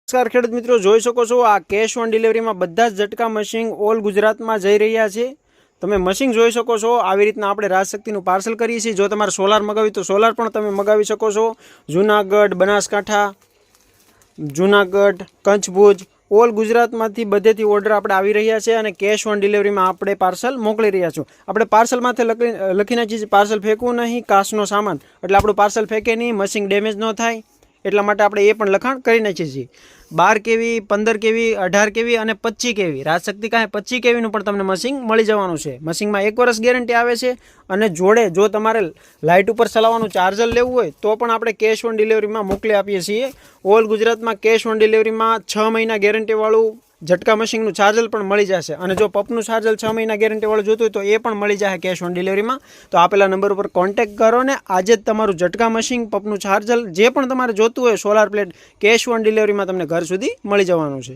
નમસ્કાર ખેડૂત મિત્રો, જોઈ શકો છો આ કેશ ઓન ડિલિવરીમાં બધા જ ઝટકા મશીન ઓલ ગુજરાતમાં જઈ રહ્યા છે। તમે મશીન જોઈ શકો છો। આવી રીતના આપણે રાજશક્તિનું પાર્સલ કરીએ છીએ। જો તમારે સોલાર મગાવી તો સોલાર પણ તમે મગાવી શકો છો। જૂનાગઢ, બનાસકાંઠા, જૂનાગઢ, કચ્છ, ભુજ ઓલ ગુજરાતમાંથી બધેથી ઓર્ડર આપણે આવી રહ્યા છે અને કેશ ઓન ડિલિવરીમાં આપણે પાર્સલ મોકલી રહ્યા છો। આપણે પાર્સલમાંથી લખી નાખીએ છીએ પાર્સલ ફેંકવું નહીં, કાચનો સામાન, એટલે આપણું પાર્સલ ફેંકે નહીં, મશીન ડેમેજ ન થાય એટલા માટે આપણે એ પણ લખાણ કરી નાખીએ છીએ। 12 કેવી, 15 કેવી, 18 કેવી અને 25 કેવી રાજશક્તિ કાંઈ 25 કેવીનું પણ તમને મશીન મળી જવાનું છે। મશીનમાં 1 વર્ષ ગેરંટી આવે છે અને જોડે જો તમારે લાઇટ ઉપર ચલાવવાનું ચાર્જર લેવું હોય તો પણ આપણે કેશ ઓન ડિલિવરીમાં મોકલી આપીએ છીએ। ઓલ ગુજરાતમાં કેશ ઓન ડિલિવરીમાં 6 મહિના ગેરંટીવાળું ઝટકા મશીનનું ચાર્જર પણ મળી જશે અને જો પપનું ચાર્જર 6 મહિના ગેરંટીવાળું જોતું હોય તો એ પણ મળી જશે કેશ ઓન ડિલિવરીમાં। તો આપેલા નંબર ઉપર કોન્ટેક્ટ કરો ને આજે જ તમારું ઝટકા મશીન, પપનું ચાર્જર જે પણ તમારે જોતું હોય સોલાર પ્લેટ કેશ ઓન ડિલિવરીમાં તમને ઘર સુધી મળી જવાનું છે।